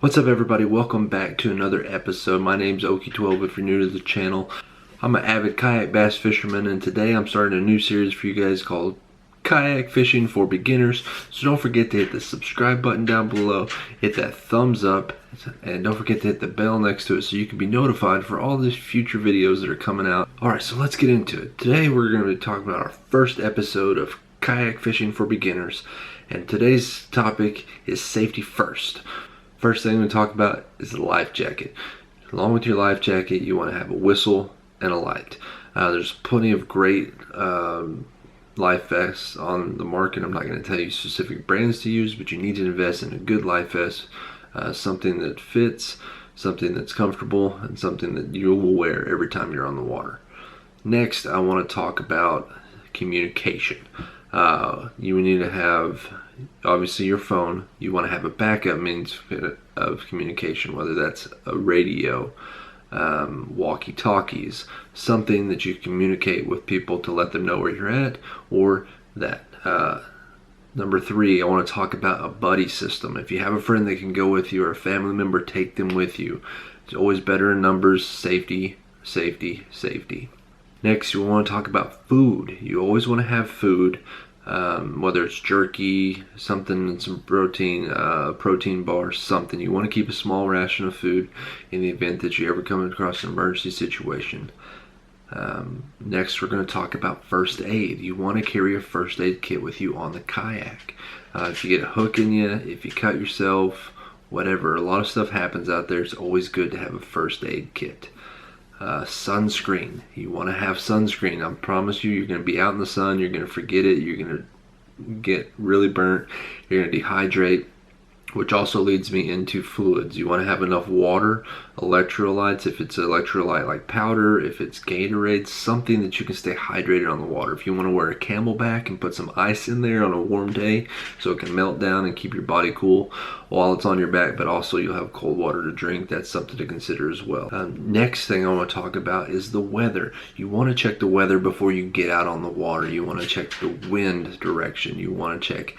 What's up everybody, welcome back to another episode. My name's OhKee12 if you're new to the channel. I'm an avid kayak bass fisherman, and today I'm starting a new series for you guys called Kayak Fishing for Beginners. So don't forget to hit the subscribe button down below, hit that thumbs up, and don't forget to hit the bell next to it so you can be notified for all these future videos that are coming out. Alright, so let's get into it. Today we're going to be talking about our first episode of Kayak Fishing for Beginners, and today's topic is safety first. First thing we talk about is the life jacket. Along with your life jacket, you want to have a whistle and a light. There's plenty of great life vests on the market. I'm not going to tell you specific brands to use, but you need to invest in a good life vest, something that fits, something that's comfortable, and something that you will wear every time you're on the water. Next, I want to talk about communication. You need to have, obviously, your phone. You want to have a backup means of communication, whether that's a radio, walkie-talkies, something that you communicate with people to let them know where you're at, or that. Number 3, I want to talk about a buddy system. If you have a friend that can go with you or a family member, take them with you. It's always better in numbers. Safety, safety, safety. Next, you want to talk about food. You always want to have food, whether it's jerky, something, some protein, protein bar, something. You want to keep a small ration of food in the event that you ever come across an emergency situation. Next, we're going to talk about first aid. You want to carry a first aid kit with you on the kayak. If you get a hook in you, if you cut yourself, whatever, a lot of stuff happens out there. It's always good to have a first aid kit. Sunscreen. You want to have sunscreen. I promise you, you're going to be out in the sun, you're going to forget it, you're going to get really burnt, you're going to dehydrate, which also leads me into fluids. You want to have enough water, electrolytes, if it's electrolyte like powder, if it's Gatorade, something that you can stay hydrated on the water. If you want to wear a camelback and put some ice in there on a warm day so it can melt down and keep your body cool while it's on your back, but also you'll have cold water to drink, that's something to consider as well. Next thing I want to talk about is the weather. You want to check the weather before you get out on the water. You want to check the wind direction. You want to check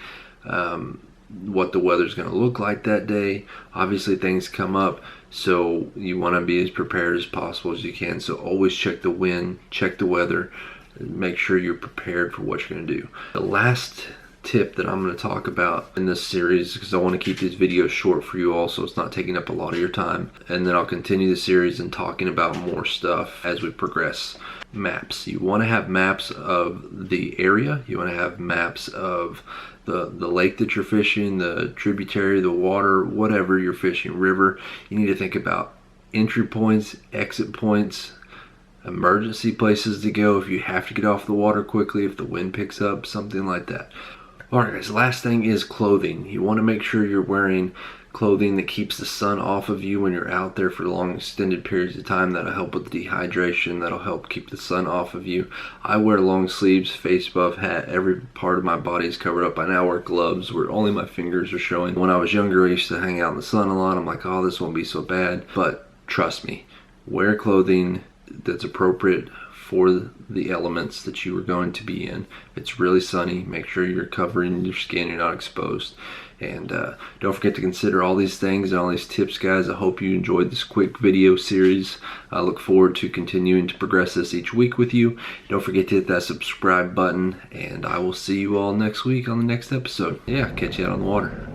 what the weather's going to look like that day. Obviously things come up, so you want to be as prepared as possible as you can. So always check the wind, check the weather, make sure you're prepared for what you're going to do. The last tip that I'm going to talk about in this series, because I want to keep these videos short for you all so it's not taking up a lot of your time, and then I'll continue the series and talking about more stuff as we progress. Maps. You want to have maps of the area. You want to have maps of the lake that you're fishing, the tributary, the water, whatever you're fishing, river. You need to think about entry points, exit points, emergency places to go if you have to get off the water quickly, if the wind picks up, something like that. Alright guys, last thing is clothing. You want to make sure you're wearing clothing that keeps the sun off of you when you're out there for long extended periods of time. That'll help with dehydration, that'll help keep the sun off of you. I wear long sleeves, face buff, hat, every part of my body is covered up. I now wear gloves where only my fingers are showing. When I was younger, I used to hang out in the sun a lot. I'm like, oh, this won't be so bad. But trust me, wear clothing that's appropriate for the elements that you are going to be in. If it's really sunny, make sure you're covering your skin, you're not exposed. And don't forget to consider all these things and all these tips, guys. I hope you enjoyed this quick video series. I look forward to continuing to progress this each week with you. Don't forget to hit that subscribe button, and I will see you all next week on the next episode. Yeah, catch you out on the water.